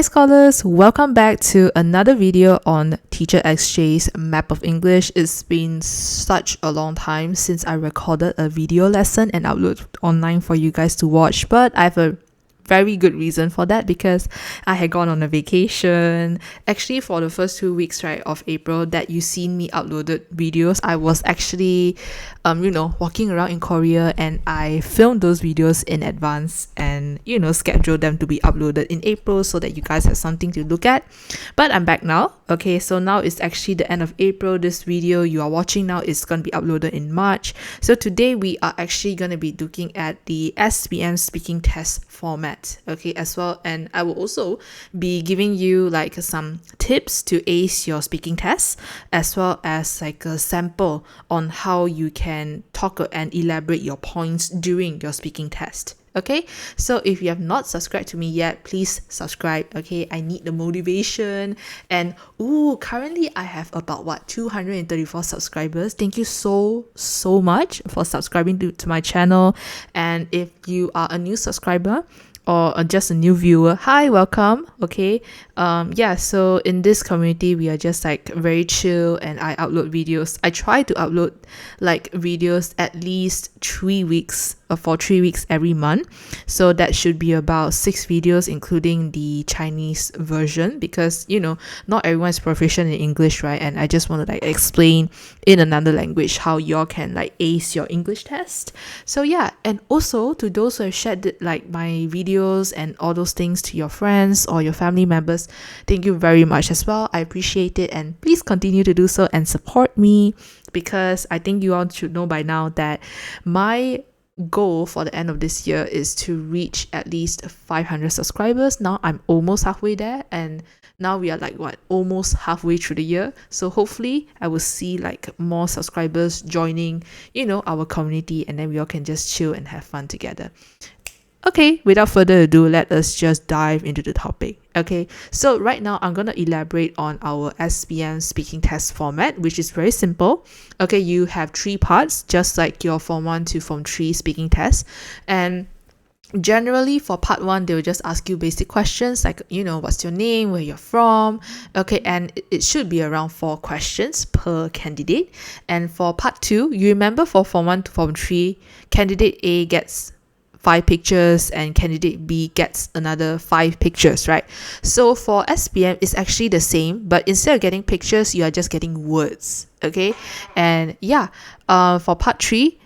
scholars, welcome back to another video on Teacher XJ's Map of English. It's been such a long time since I recorded a video lesson and uploaded online for you guys to watch, but I have a very good reason for that because I had gone on a vacation. Actually, for the first 2 weeks, right, of April that you seen me uploaded videos, I was actually, walking around in Korea, and I filmed those videos in advance and, scheduled them to be uploaded in April so that you guys have something to look at. But I'm back now. Okay, so now it's actually the end of April. This video you are watching now is going to be uploaded in March. So today we are actually going to be looking at the SPM speaking test format, okay, as well. And I will also be giving you like some tips to ace your speaking test, as well as like a sample on how you can talk and elaborate your points during your speaking test. Okay, so if you have not subscribed to me yet, please subscribe. Okay, I need the motivation. And currently I have about 234 subscribers. Thank you so much for subscribing to my channel. And if you are a new subscriber or just a new viewer, hi, welcome. Okay, so in this community we are just like very chill, and I upload videos. I try to upload like videos at least 3 weeks for 3 weeks every month, so that should be about 6 videos including the Chinese version, because not everyone is proficient in English, right? And I just want to like explain in another language how y'all can like ace your English test. So yeah, and also to those who have shared like my videos and all those things to your friends or your family members, thank you very much as well. I appreciate it, and please continue to do so and support me, because I think you all should know by now that my goal for the end of this year is to reach at least 500 subscribers. Now I'm almost halfway there, and now we are like almost halfway through the year. So hopefully I will see like more subscribers joining our community, and then we all can just chill and have fun together. Okay, without further ado, let us just dive into the topic. Okay, so right now I'm going to elaborate on our SPM speaking test format, which is very simple. Okay, you have 3 parts, just like your Form 1 to Form 3 speaking test. And generally for part 1, they will just ask you basic questions like, what's your name, where you're from. Okay, and it should be around 4 questions per candidate. And for part 2, you remember for Form 1 to Form 3, candidate A gets 5 pictures and candidate B gets another 5 pictures, right? So for SPM, it's actually the same, but instead of getting pictures, you are just getting words. Okay, and for part 3,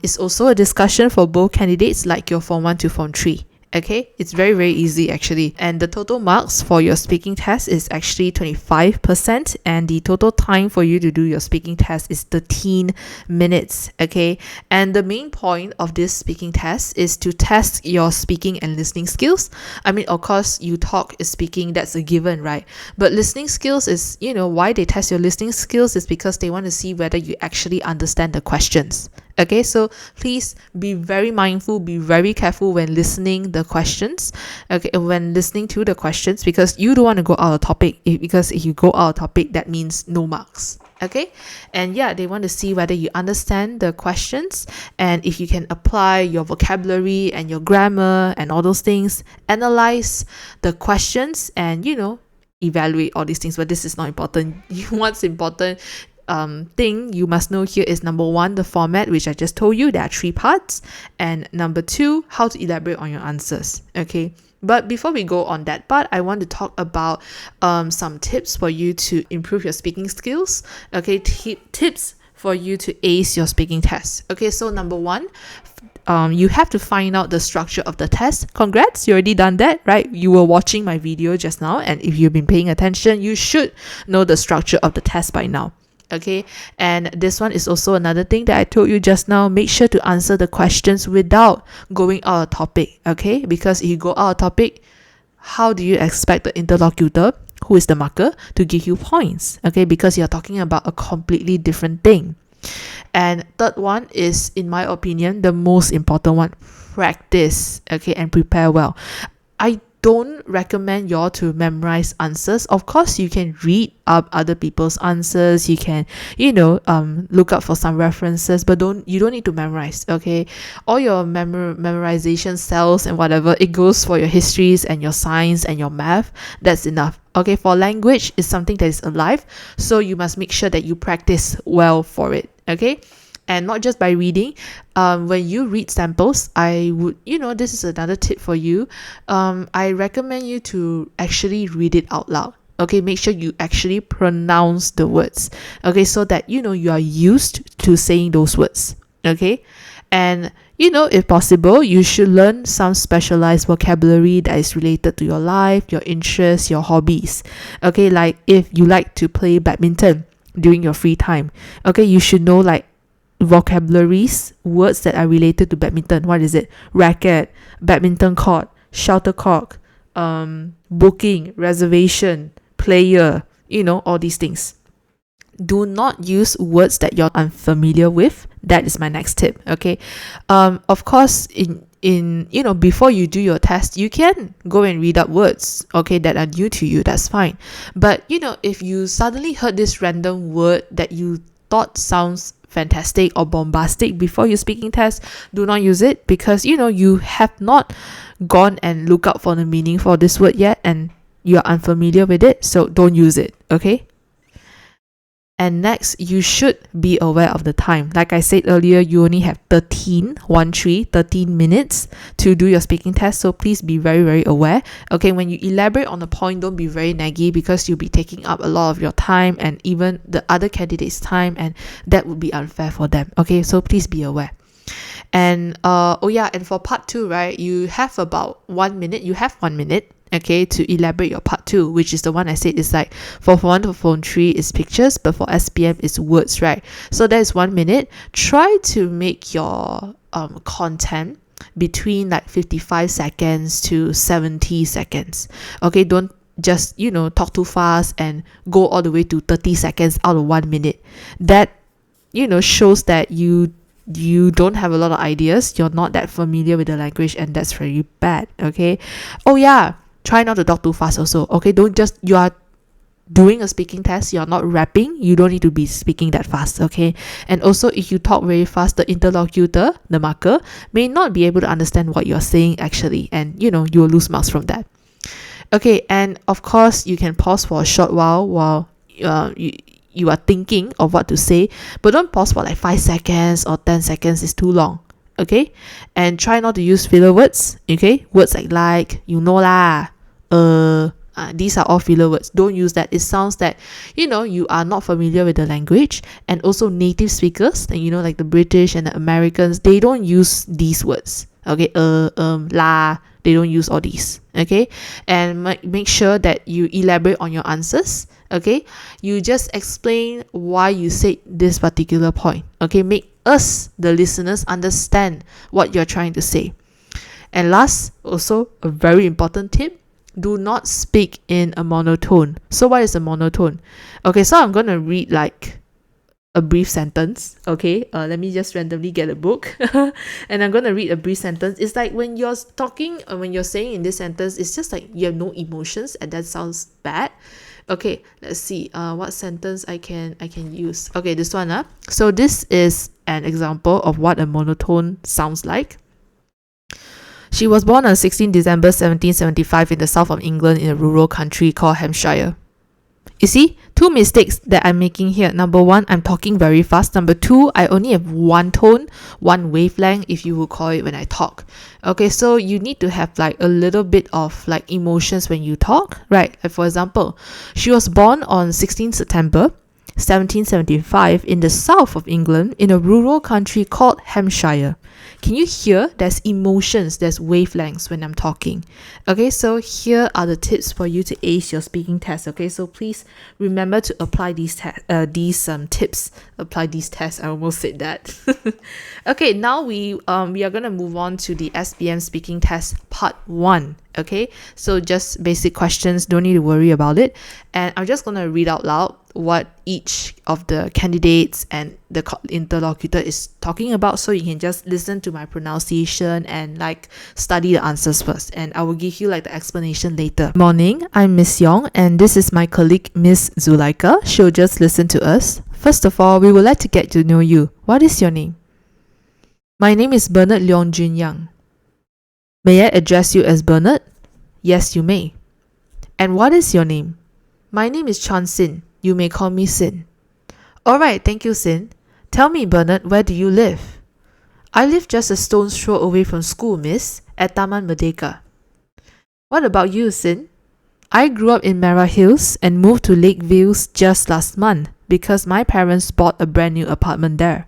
it's also a discussion for both candidates, like your Form 1 to Form 3. Okay, it's very easy actually. And the total marks for your speaking test is actually 25%, and the total time for you to do your speaking test is 13 minutes. Okay, and the main point of this speaking test is to test your speaking and listening skills. I mean, of course, you talk is speaking, that's a given, right? But listening skills is, why they test your listening skills is because they want to see whether you actually understand the questions. Okay, so please be very mindful, be very careful when listening the questions. Okay, when listening to the questions, because you don't want to go out of topic. Because if you go out of topic, that means no marks. Okay, and they want to see whether you understand the questions and if you can apply your vocabulary and your grammar and all those things, analyze the questions and evaluate all these things. But this is not important. What's important thing you must know here is, number 1, the format, which I just told you, there are 3 parts, and number 2, how to elaborate on your answers. Okay, but before we go on that part, I want to talk about some tips for you to improve your speaking skills. Okay, tips for you to ace your speaking test. Okay, so number 1, you have to find out the structure of the test. Congrats, you already done that, right? You were watching my video just now, and if you've been paying attention, you should know the structure of the test by now. Okay, and this one is also another thing that I told you just now. Make sure to answer the questions without going out of topic. Okay, because if you go out of topic, how do you expect the interlocutor, who is the marker, to give you points? Okay, because you're talking about a completely different thing. And third one is, in my opinion, the most important one: practice. Okay, and prepare well. I don't recommend y'all to memorize answers. Of course, you can read up other people's answers. You can, look up for some references, but you don't need to memorize, okay? All your memorization cells and whatever, it goes for your histories and your science and your math. That's enough. Okay, for language, it's something that is alive, so you must make sure that you practice well for it, okay? And not just by reading. When you read samples, I would, this is another tip for you. I recommend you to actually read it out loud. Okay, make sure you actually pronounce the words. Okay, so that, you are used to saying those words. Okay, and, if possible, you should learn some specialized vocabulary that is related to your life, your interests, your hobbies. Okay, like if you like to play badminton during your free time, okay, you should know like vocabularies, words that are related to badminton. What is it? Racket, badminton court, shuttlecock, booking, reservation, player, all these things. Do not use words that you're unfamiliar with. That is my next tip. Okay. Of course, in before you do your test, you can go and read up words, okay, that are new to you. That's fine. But if you suddenly heard this random word that you thought sounds fantastic or bombastic before your speaking test, do not use it, because you have not gone and look up for the meaning for this word yet, and you're unfamiliar with it, so don't use it. Okay. And next, you should be aware of the time. Like I said earlier, you only have 13 minutes to do your speaking test. So please be very, very aware. Okay, when you elaborate on a point, don't be very naggy, because you'll be taking up a lot of your time and even the other candidates' time, and that would be unfair for them. Okay, so please be aware. And and for part 2, right, you have about 1 minute. You have 1 minute. Okay, to elaborate your part 2, which is the one I said is like for phone 3 is pictures, but for SPM is words, right? So that is 1 minute. Try to make your content between like 55 seconds to 70 seconds. Okay, don't just talk too fast and go all the way to 30 seconds out of 1 minute. That shows that you don't have a lot of ideas, you're not that familiar with the language, and that's very bad. Okay. Try not to talk too fast also. Okay, you are doing a speaking test, you're not rapping, you don't need to be speaking that fast. Okay. And also, if you talk very fast, the interlocutor, the marker, may not be able to understand what you're saying actually, and you will lose marks from that. Okay. And of course, you can pause for a short while you are thinking of what to say, but don't pause for like 5 seconds or 10 seconds. It's too long. Okay, and try not to use filler words. Okay, words like lah, these are all filler words. Don't use that. It sounds that you are not familiar with the language. And also native speakers, and like the British and the Americans, they don't use these words. Okay, la, they don't use all these. Okay, and make sure that you elaborate on your answers. Okay, you just explain why you said this particular point. Okay, make us, the listeners, understand what you're trying to say. And last, also a very important tip, do not speak in a monotone. So what is a monotone? Okay, so I'm going to read like a brief sentence. Okay, let me just randomly get a book and I'm going to read a brief sentence. It's like when you're talking, when you're saying in this sentence, it's just like you have no emotions, and that sounds bad. Okay, let's see what sentence I can use. Okay, this one. So this is an example of what a monotone sounds like. She was born on 16 December 1775 in the south of England in a rural country called Hampshire. You see, 2 mistakes that I'm making here. Number 1, I'm talking very fast. Number 2, I only have one tone, one wavelength, if you would call it, when I talk. Okay, so you need to have like a little bit of like emotions when you talk, right? Like for example, she was born on 16 September 1775 in the south of England in a rural country called Hampshire. Can you hear? There's emotions, there's wavelengths when I'm talking. Okay, so here are the tips for you to ace your speaking test. Okay, so please remember to apply these tips. Apply these tests. I almost said that. Okay, now we are going to move on to the SPM speaking test part 1. Okay, so just basic questions, don't need to worry about it. And I'm just going to read out loud what each of the candidates and the interlocutor is talking about, so you can just listen to my pronunciation and like study the answers first, and I will give you like the explanation later. Morning, I'm Miss Yong, and this is my colleague Miss Zulaika. She'll just listen to us. First of all, we would like to get to know you. What is your name? My name is Bernard Leong Jun Yang. May I address you as Bernard? Yes, you may. And what is your name? My name is Chan Sin. You may call me Sin. Alright, thank you, Sin. Tell me, Bernard, where do you live? I live just a stone's throw away from school, miss, at Taman Merdeka. What about you, Sin? I grew up in Mara Hills and moved to Lakeviews just last month because my parents bought a brand new apartment there.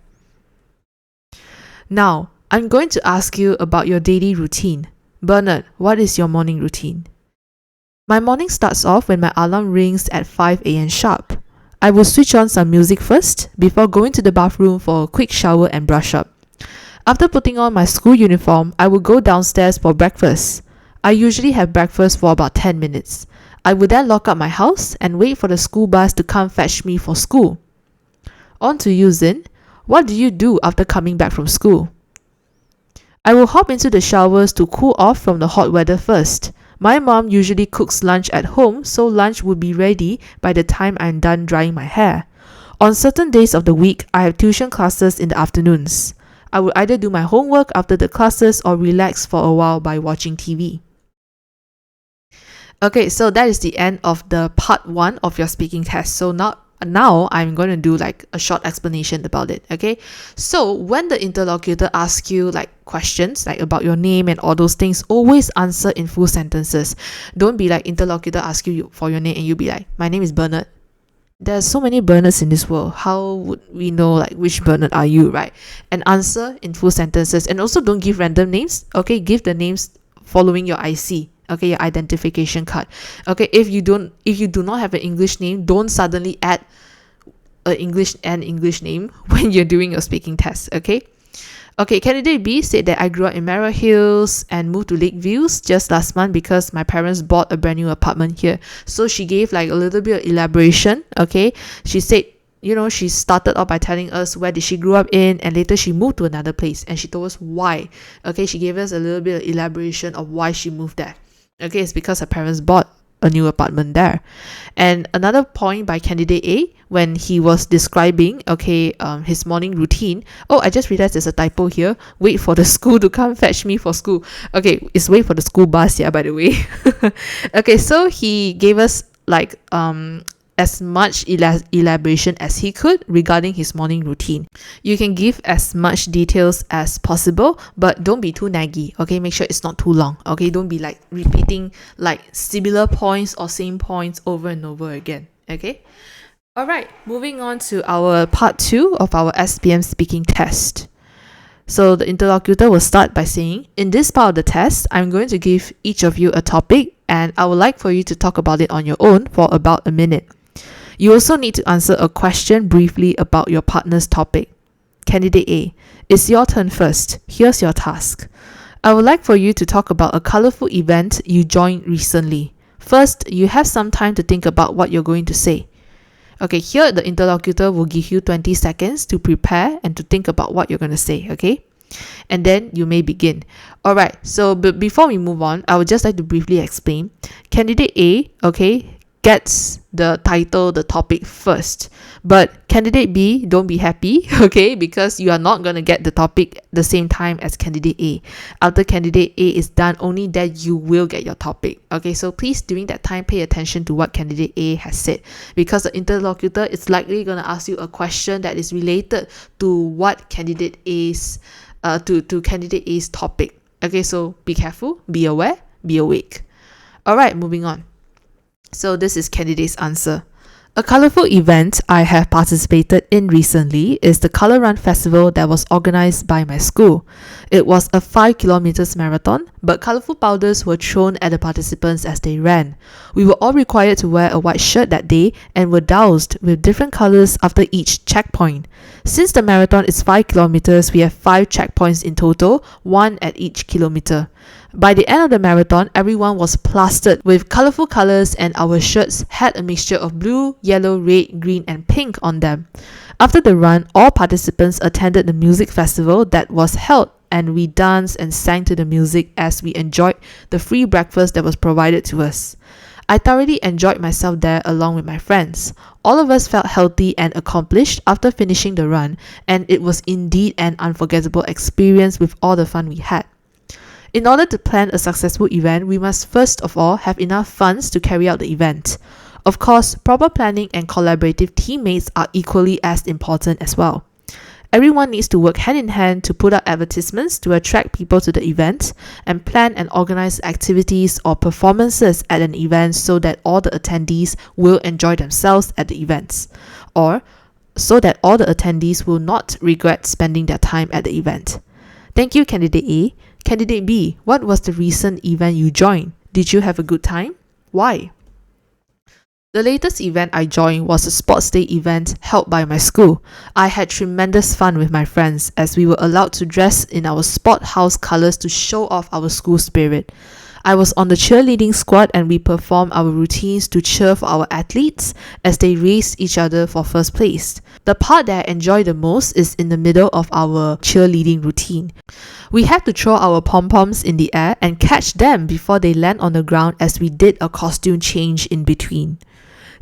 Now, I'm going to ask you about your daily routine. Bernard, what is your morning routine? My morning starts off when my alarm rings at 5 a.m. sharp. I will switch on some music first before going to the bathroom for a quick shower and brush up. After putting on my school uniform, I will go downstairs for breakfast. I usually have breakfast for about 10 minutes. I will then lock up my house and wait for the school bus to come fetch me for school. On to you, Zin. What do you do after coming back from school? I will hop into the showers to cool off from the hot weather first. My mom usually cooks lunch at home, so lunch will be ready by the time I'm done drying my hair. On certain days of the week, I have tuition classes in the afternoons. I will either do my homework after the classes or relax for a while by watching TV. Okay, so that is the end of the part 1 of your speaking test. So now I'm going to do like a short explanation about it. Okay, so when the interlocutor asks you like questions like about your name and all those things, always answer in full sentences. Don't be like interlocutor ask you for your name and you be like, my name is Bernard. There's so many Bernards in this world. How would we know like which Bernard are you, right? And answer in full sentences. And also don't give random names. Okay, give the names following your IC. Okay, your identification card. Okay, if you do not have an English name, don't suddenly add an English name when you're doing your speaking test. Okay, candidate B said that I grew up in Mara Hills and moved to Lakeviews just last month because my parents bought a brand new apartment here. So she gave like a little bit of elaboration. Okay, she said, she started off by telling us where did she grew up in, and later she moved to another place, and she told us why. Okay, she gave us a little bit of elaboration of why she moved there. Okay, it's because her parents bought a new apartment there. And another point by candidate A, when he was describing his morning routine. Oh, I just realized there's a typo here. Wait for the school to come fetch me for school. Okay, it's wait for the school bus, yeah, by the way. Okay, so he gave us like as much elaboration as he could regarding his morning routine. You can give as much details as possible, but don't be too naggy. Okay, make sure it's not too long. Okay, don't be like repeating like similar points or same points over and over again. Okay, alright, moving on to our part 2 of our SPM speaking test. So the interlocutor will start by saying, in this part of the test, I'm going to give each of you a topic and I would like for you to talk about it on your own for about a minute. You also need to answer a question briefly about your partner's topic. Candidate A, it's your turn first. Here's your task. I would like for you to talk about a colorful event you joined recently. First, you have some time to think about what you're going to say. Okay, here the interlocutor will give you 20 seconds to prepare and to think about what you're going to say, okay? And then you may begin. Alright, so before we move on, I would just like to briefly explain. Candidate A, gets the title, the topic first. But candidate B, don't be happy, because you are not going to get the topic the same time as candidate A. After candidate A is done, only then you will get your topic. Okay, so please during that time pay attention to what candidate A has said, because the interlocutor is likely going to ask you a question that is related to what candidate A's to candidate A's topic. Okay, so be careful, be aware, be awake. Alright, moving on. So this is candidate's answer. A colorful event I have participated in recently is the Colour Run Festival that was organized by my school. It was a 5 kilometers marathon, but colorful powders were thrown at the participants as they ran. We were all required to wear a white shirt that day and were doused with different colors after each checkpoint. Since the marathon is 5 kilometers, we have 5 checkpoints in total, 1 at each kilometer. By the end of the marathon, everyone was plastered with colorful colors and our shirts had a mixture of blue, yellow, red, green and pink on them. After the run, all participants attended the music festival that was held and we danced and sang to the music as we enjoyed the free breakfast that was provided to us. I thoroughly enjoyed myself there along with my friends. All of us felt healthy and accomplished after finishing the run, and it was indeed an unforgettable experience with all the fun we had. In order to plan a successful event, we must first of all have enough funds to carry out the event. Of course, proper planning and collaborative teammates are equally as important as well. Everyone needs to work hand in hand to put out advertisements to attract people to the event and plan and organize activities or performances at an event so that all the attendees will enjoy themselves at the events, or so that all the attendees will not regret spending their time at the event. Thank you, Candidate A. Candidate B, what was the recent event you joined? Did you have a good time? Why? The latest event I joined was a sports day event held by my school. I had tremendous fun with my friends as we were allowed to dress in our sport house colors to show off our school spirit. I was on the cheerleading squad and we performed our routines to cheer for our athletes as they raced each other for first place. The part that I enjoy the most is in the middle of our cheerleading routine. We had to throw our pom-poms in the air and catch them before they land on the ground as we did a costume change in between.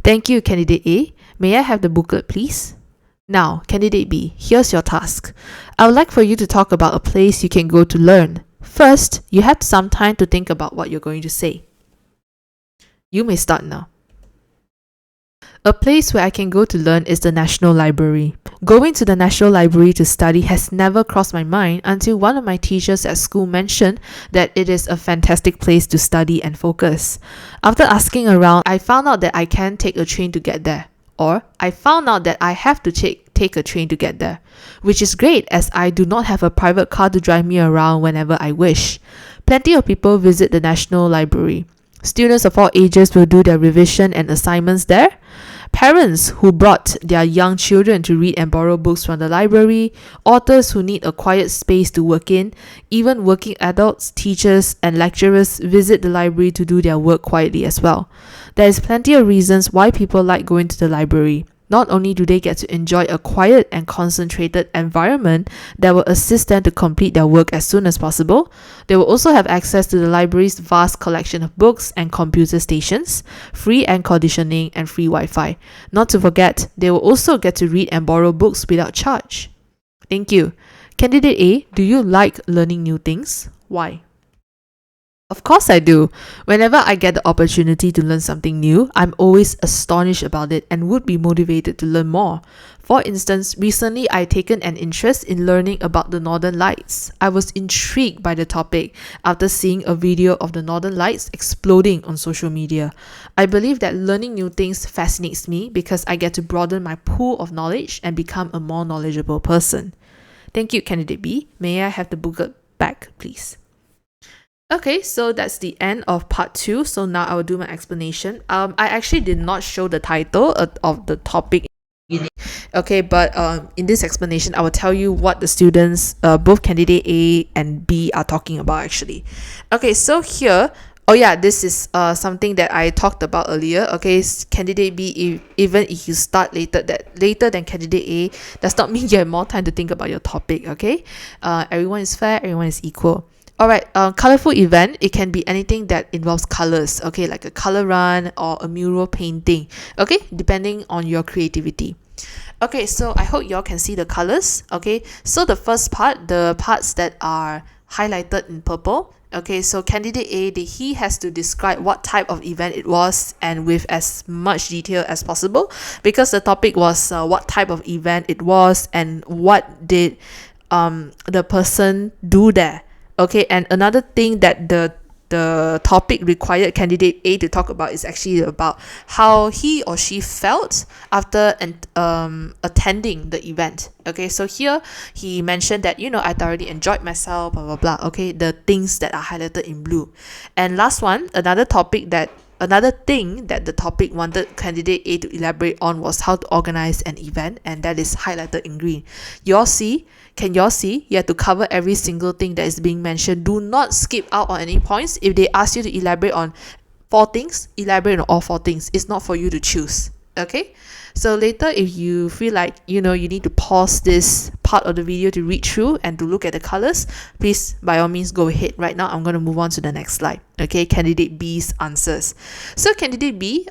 Thank you, Candidate A. May I have the booklet, please? Now, Candidate B, here's your task. I would like for you to talk about a place you can go to learn. First, you have some time to think about what you're going to say. You may start now. A place where I can go to learn is the National Library. Going to the National Library to study has never crossed my mind until one of my teachers at school mentioned that it is a fantastic place to study and focus. After asking around, I found out that I can take a train to get there. Or, I found out that I have to take a train to get there, which is great as I do not have a private car to drive me around whenever I wish. Plenty of people visit the National Library. Students of all ages will do their revision and assignments there. Parents who brought their young children to read and borrow books from the library, authors who need a quiet space to work in, even working adults, teachers, and lecturers visit the library to do their work quietly as well. There is plenty of reasons why people like going to the library. Not only do they get to enjoy a quiet and concentrated environment that will assist them to complete their work as soon as possible, they will also have access to the library's vast collection of books and computer stations, free air conditioning, and free Wi-Fi. Not to forget, they will also get to read and borrow books without charge. Thank you. Candidate A, do you like learning new things? Why? Of course I do. Whenever I get the opportunity to learn something new, I'm always astonished about it and would be motivated to learn more. For instance, recently I taken an interest in learning about the Northern Lights. I was intrigued by the topic after seeing a video of the Northern Lights exploding on social media. I believe that learning new things fascinates me because I get to broaden my pool of knowledge and become a more knowledgeable person. Thank you, Candidate B. May I have the booklet back, please? Okay, so that's the end of part 2. So now I will do my explanation. I actually did not show the title of the topic. Okay, but in this explanation, I will tell you what the students, both candidate A and B, are talking about actually. Okay, so here, oh yeah, this is something that I talked about earlier. Okay, candidate B, even if you start later than candidate A, does not mean you have more time to think about your topic. Okay, everyone is fair, everyone is equal. Alright, colorful event, it can be anything that involves colors, okay, like a color run or a mural painting, okay, depending on your creativity. Okay, so I hope y'all can see the colors, okay. So the first part, the parts that are highlighted in purple, okay, so candidate A, he has to describe what type of event it was and with as much detail as possible because the topic was what type of event it was and what did the person do there. Okay, and another thing that the topic required candidate A to talk about is actually about how he or she felt after attending the event. Okay, so here he mentioned that, I thoroughly enjoyed myself, blah, blah, blah. Okay, the things that are highlighted in blue. And last one, another topic that Another thing that the topic wanted candidate A to elaborate on was how to organize an event, and that is highlighted in green. You all see? Can you all see? You have to cover every single thing that is being mentioned. Do not skip out on any points. If they ask you to elaborate on 4 things, elaborate on all 4 things. It's not for you to choose. Okay? So later, if you feel like, you need to pause this part of the video to read through and to look at the colors, please, by all means, go ahead. Right now, I'm going to move on to the next slide. Okay, candidate B's answers. So candidate B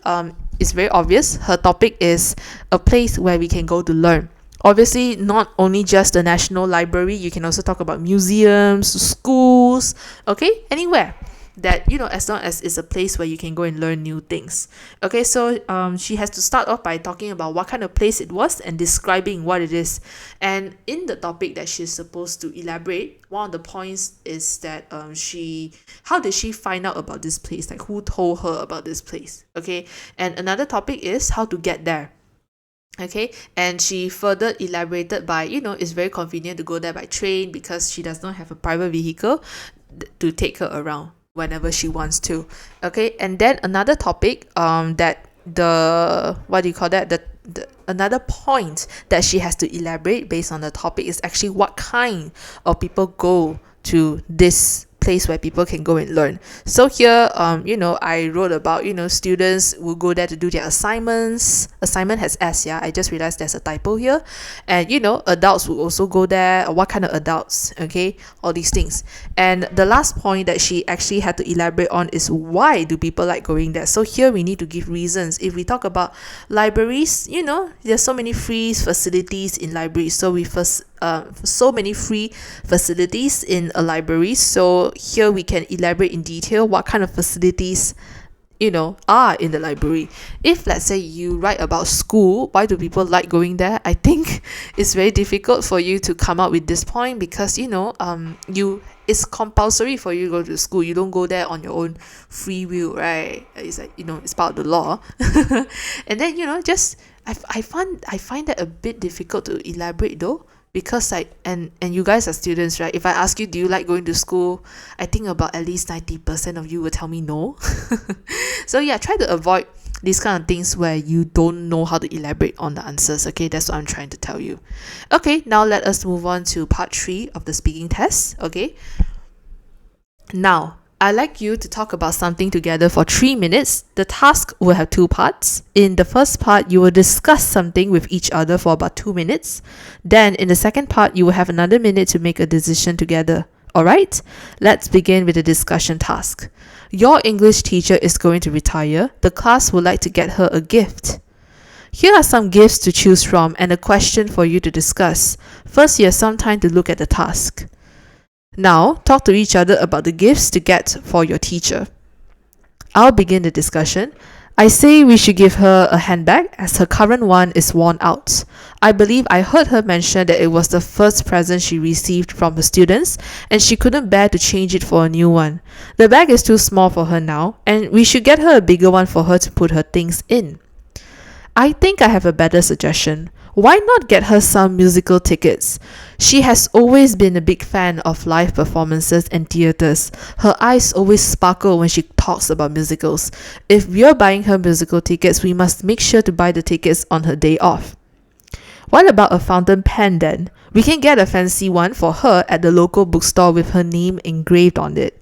is very obvious. Her topic is a place where we can go to learn. Obviously, not only just the National Library, you can also talk about museums, schools, okay, anywhere that, as long as it's a place where you can go and learn new things. Okay, so she has to start off by talking about what kind of place it was and describing what it is. And in the topic that she's supposed to elaborate, one of the points is that how did she find out about this place? Like, who told her about this place? Okay, and another topic is how to get there. Okay, and she further elaborated by, it's very convenient to go there by train because she does not have a private vehicle to take her around whenever she wants to. Okay, and then another topic that the another point that she has to elaborate based on the topic is actually what kind of people go to this place where people can go and learn. So here I wrote about students will go there to do their assignments. Assignment has S, yeah, I just realized there's a typo here. And adults will also go there. What kind of adults? Okay, all these things. And the last point that she actually had to elaborate on is why do people like going there. So here we need to give reasons. If we talk about libraries, there's so many free facilities in libraries. So we first so many free facilities in a library. So here we can elaborate in detail what kind of facilities are in the library. If let's say you write about school, why do people like going there? I think it's very difficult for you to come up with this point because it's compulsory for you to go to school. You don't go there on your own free will, right? It's like it's part of the law. And then I find that a bit difficult to elaborate though. Because and you guys are students, right? If I ask you, do you like going to school? I think about at least 90% of you will tell me no. So yeah, try to avoid these kind of things where you don't know how to elaborate on the answers. Okay, that's what I'm trying to tell you. Okay, now let us move on to part 3 of the speaking test. Okay, now I'd like you to talk about something together for 3 minutes. The task will have 2 parts. In the first part, you will discuss something with each other for about 2 minutes. Then, in the second part, you will have another minute to make a decision together. Alright? Let's begin with the discussion task. Your English teacher is going to retire. The class would like to get her a gift. Here are some gifts to choose from and a question for you to discuss. First, you have some time to look at the task. Now, talk to each other about the gifts to get for your teacher. I'll begin the discussion. I say we should give her a handbag as her current one is worn out. I believe I heard her mention that it was the first present she received from her students and she couldn't bear to change it for a new one. The bag is too small for her now and we should get her a bigger one for her to put her things in. I think I have a better suggestion. Why not get her some musical tickets? She has always been a big fan of live performances and theatres. Her eyes always sparkle when she talks about musicals. If we're buying her musical tickets, we must make sure to buy the tickets on her day off. What about a fountain pen then? We can get a fancy one for her at the local bookstore with her name engraved on it.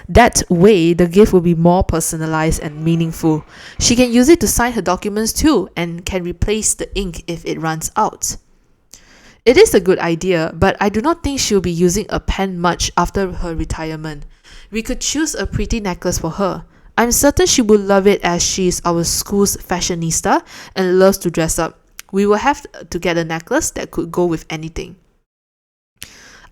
That way, the gift will be more personalized and meaningful. She can use it to sign her documents too and can replace the ink if it runs out. It is a good idea, but I do not think she'll be using a pen much after her retirement. We could choose a pretty necklace for her. I'm certain she will love it as she is our school's fashionista and loves to dress up. We will have to get a necklace that could go with anything.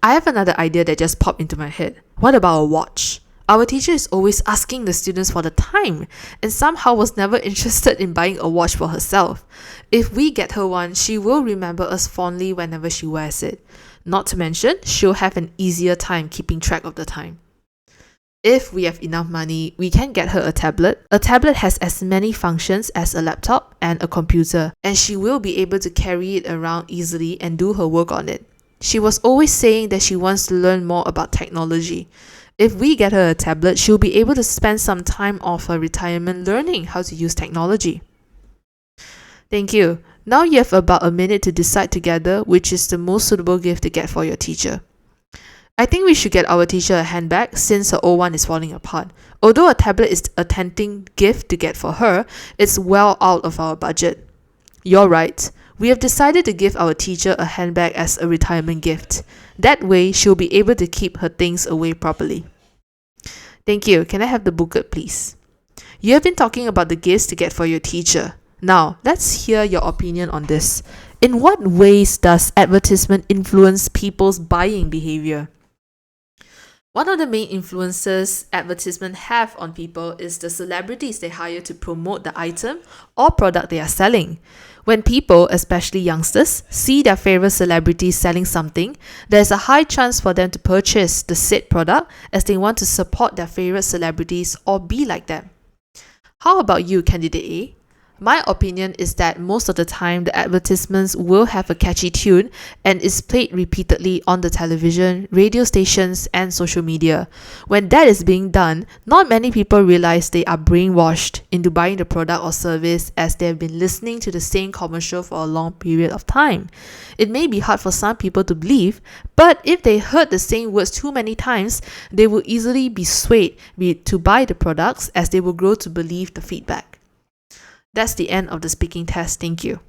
I have another idea that just popped into my head. What about a watch? Our teacher is always asking the students for the time and somehow was never interested in buying a watch for herself. If we get her one, she will remember us fondly whenever she wears it. Not to mention, she'll have an easier time keeping track of the time. If we have enough money, we can get her a tablet. A tablet has as many functions as a laptop and a computer, and she will be able to carry it around easily and do her work on it. She was always saying that she wants to learn more about technology. If we get her a tablet, she'll be able to spend some time off her retirement learning how to use technology. Thank you. Now you have about a minute to decide together which is the most suitable gift to get for your teacher. I think we should get our teacher a handbag since her old one is falling apart. Although a tablet is a tempting gift to get for her, it's well out of our budget. You're right. We have decided to give our teacher a handbag as a retirement gift. That way, she'll be able to keep her things away properly. Thank you. Can I have the booklet, please? You have been talking about the gifts to get for your teacher. Now, let's hear your opinion on this. In what ways does advertisement influence people's buying behavior? One of the main influences advertisement have on people is the celebrities they hire to promote the item or product they are selling. When people, especially youngsters, see their favorite celebrities selling something, there's a high chance for them to purchase the said product as they want to support their favorite celebrities or be like them. How about you, candidate A? My opinion is that most of the time the advertisements will have a catchy tune and is played repeatedly on the television, radio stations and social media. When that is being done, not many people realize they are brainwashed into buying the product or service as they have been listening to the same commercial for a long period of time. It may be hard for some people to believe, but if they heard the same words too many times, they will easily be swayed to buy the products as they will grow to believe the feedback. That's the end of the speaking test. Thank you.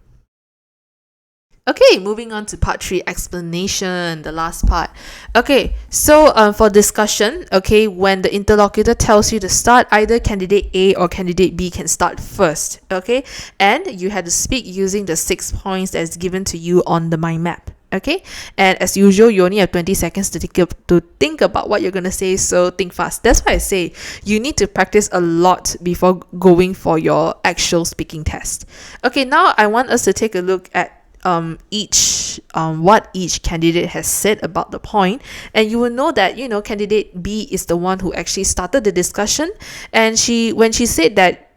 Okay, moving on to part 3, explanation, the last part. Okay, so for discussion, okay, when the interlocutor tells you to start, either candidate A or candidate B can start first, okay? And you have to speak using the 6 points that's given to you on the mind map. Okay, and as usual, you only have 20 seconds to think about what you're going to say, so think fast. That's why I say you need to practice a lot before going for your actual speaking test. Okay, now I want us to take a look at what each candidate has said about the point, and you will know that candidate B is the one who actually started the discussion, and when she said that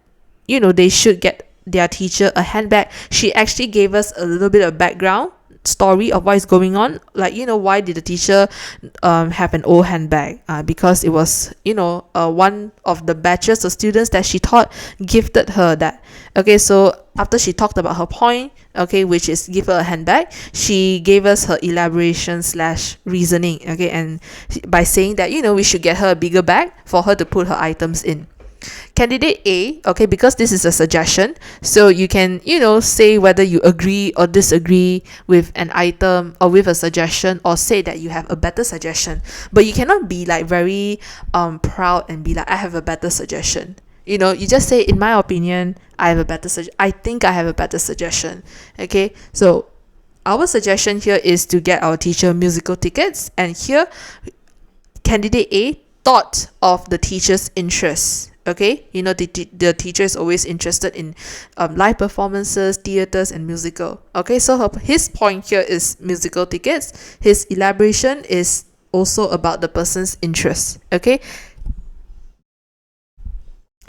they should get their teacher a handbag, she actually gave us a little bit of background story of what is going on, like why did the teacher have an old handbag, because it was one of the batches of students that she taught gifted her that. Okay, so after she talked about her point, okay, which is give her a handbag, she gave us her elaboration / reasoning, okay, and by saying that we should get her a bigger bag for her to put her items in. Candidate A, okay, because this is a suggestion, so you can say whether you agree or disagree with an item or with a suggestion, or say that you have a better suggestion, but you cannot be like very proud and be like, I have a better suggestion. You just say, in my opinion, I think I have a better suggestion. Okay, so our suggestion here is to get our teacher musical tickets, and here candidate A thought of the teacher's interests. Okay, the teacher is always interested in live performances, theaters and musical. Okay, so his point here is musical tickets. His elaboration is also about the person's interests. Okay,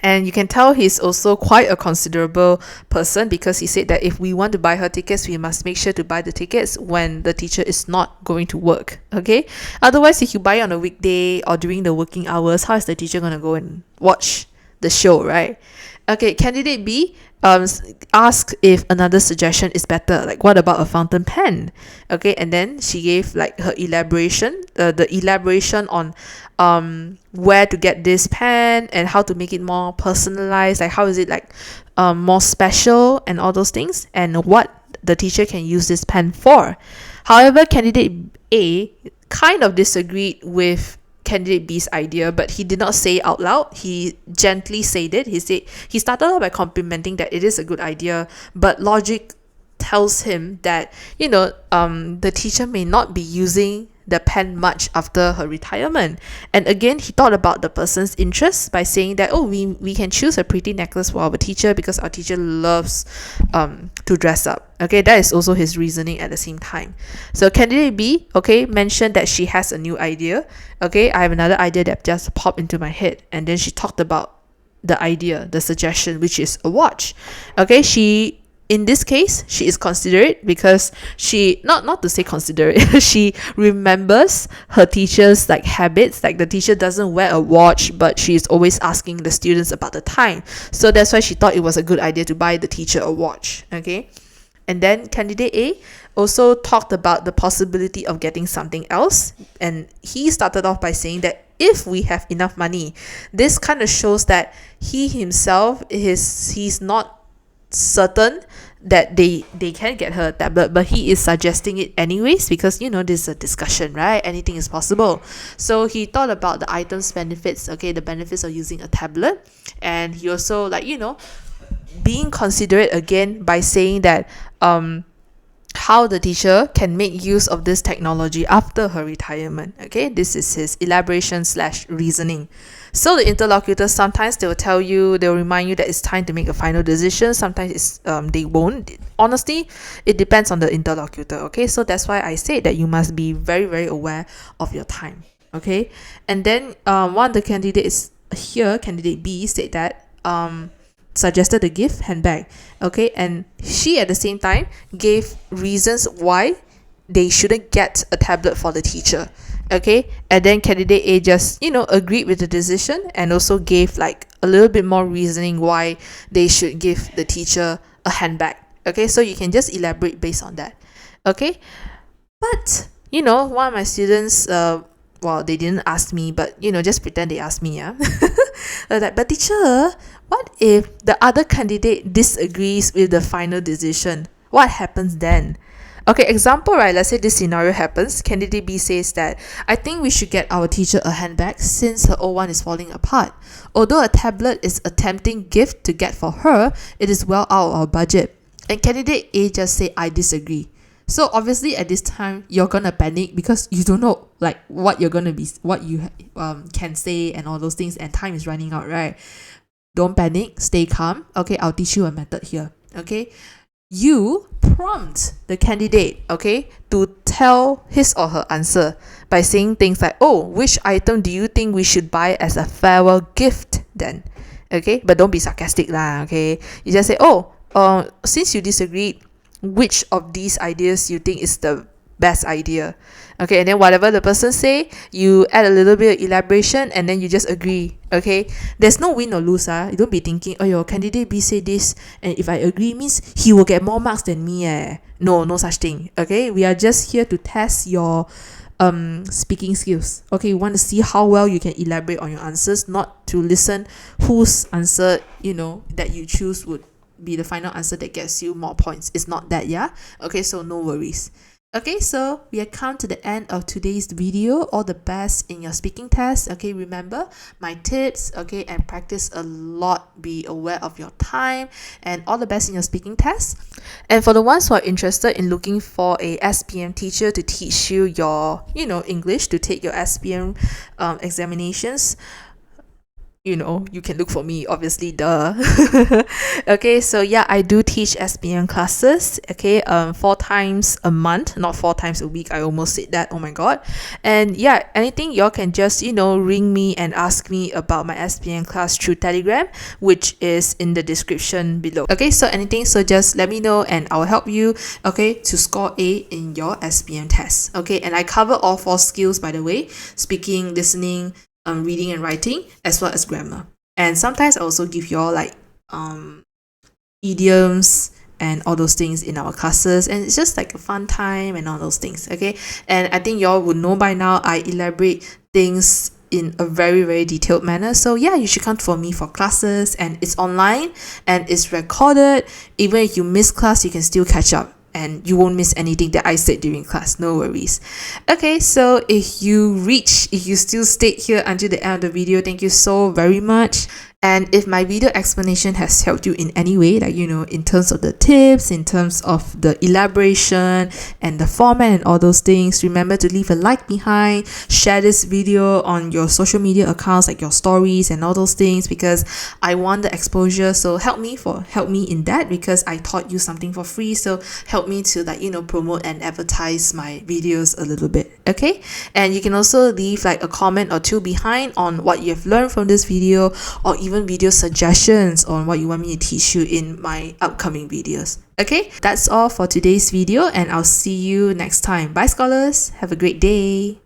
and you can tell he's also quite a considerable person, because he said that if we want to buy her tickets, we must make sure to buy the tickets when the teacher is not going to work. Okay, otherwise if you buy on a weekday or during the working hours, how is the teacher going to go and watch the show, right? Okay, candidate B asked if another suggestion is better, like what about a fountain pen? Okay, and then she gave like her elaboration, the elaboration on where to get this pen and how to make it more personalized, like how is it like more special and all those things, and what the teacher can use this pen for. However, candidate A kind of disagreed with candidate B's idea, but he did not say it out loud. He gently said it. He started off by complimenting that it is a good idea, but logic tells him that the teacher may not be using the pen much after her retirement. And again, he thought about the person's interests by saying that we can choose a pretty necklace for our teacher because our teacher loves to dress up. Okay, that is also his reasoning at the same time. So candidate B, okay, mentioned that she has a new idea. Okay, I have another idea that just popped into my head, and then she talked about the idea, the suggestion, which is a watch. Okay, she in this case, she is considerate because she, not to say considerate, she remembers her teacher's like habits. Like the teacher doesn't wear a watch, but she's always asking the students about the time. So that's why she thought it was a good idea to buy the teacher a watch. Okay. And then candidate A also talked about the possibility of getting something else. And he started off by saying that if we have enough money, this kind of shows that he himself he's not certain that they can get her a tablet, but he is suggesting it anyways because this is a discussion, right? Anything is possible. So he thought about the items benefits, okay, the benefits of using a tablet. And he also being considerate again by saying that how the teacher can make use of this technology after her retirement. Okay, this is his elaboration / reasoning. So the interlocutors, sometimes they'll remind you that it's time to make a final decision. Sometimes they won't. Honestly, it depends on the interlocutor. Okay, so that's why I say that you must be very, very aware of your time. Okay, and then one of the candidates here, candidate B, said that suggested a gift handbag. Okay, and she at the same time gave reasons why they shouldn't get a tablet for the teacher. Okay, and then candidate A just agreed with the decision and also gave like a little bit more reasoning why they should give the teacher a handbag. Okay, so you can just elaborate based on that. Okay, but one of my students, well, they didn't ask me, but just pretend they asked me. Yeah. Like, but teacher, what if the other candidate disagrees with the final decision? What happens then? Okay, example, right? Let's say this scenario happens. Candidate B says that, I think we should get our teacher a handbag since her old one is falling apart. Although a tablet is a tempting gift to get for her, it is well out of our budget. And candidate A just say, I disagree. So obviously at this time you're gonna panic because you don't know like what you're gonna be, what you can say and all those things, and time is running out, right? Don't panic, stay calm. Okay, I'll teach you a method here. Okay, you prompt the candidate, okay, to tell his or her answer by saying things like, oh, which item do you think we should buy as a farewell gift then? Okay, but don't be sarcastic lah. Okay, you just say, oh, since you disagreed, which of these ideas you think is the best idea? Okay, and then whatever the person say, you add a little bit of elaboration and then you just agree. Okay, there's no win or lose. You don't be thinking, oh, your candidate B say this, and if I agree means he will get more marks than me. No such thing. Okay, we are just here to test your speaking skills. Okay, you want to see how well you can elaborate on your answers, not to listen whose answer that you choose would be the final answer that gets you more points. It's not that. Yeah, okay, so no worries. Okay, so we have come to the end of today's video. All the best in your speaking test. Okay, remember my tips, okay, and practice a lot. Be aware of your time, and all the best in your speaking test. And for the ones who are interested in looking for a SPM teacher to teach you your English, to take your SPM examinations, you can look for me, obviously, duh. Okay, so yeah, I do teach SPM classes, okay, 4 times a month, not 4 times a week. I almost said that, oh my god. And yeah, anything, y'all can just ring me and ask me about my SPM class through Telegram, which is in the description below. Okay, so anything, so just let me know and I'll help you, okay, to score A in your SPM test. Okay, and I cover all 4 skills, by the way: speaking, listening, reading and writing, as well as grammar. And sometimes I also give you all like idioms and all those things in our classes, and it's just like a fun time and all those things. Okay, and I think y'all would know by now I elaborate things in a very, very detailed manner. So yeah, you should come for me for classes, and it's online and it's recorded. Even if you miss class, you can still catch up and you won't miss anything that I said during class. No worries. Okay, so if you still stayed here until the end of the video, thank you so very much. And if my video explanation has helped you in any way, like in terms of the tips, in terms of the elaboration and the format and all those things, remember to leave a like behind, share this video on your social media accounts, like your stories and all those things, because I want the exposure. So help me in that, because I taught you something for free. So help me to promote and advertise my videos a little bit. Okay, and you can also leave like a comment or two behind on what you've learned from this video, or even even video suggestions on what you want me to teach you in my upcoming videos. Okay, that's all for today's video, and I'll see you next time. Bye scholars, have a great day.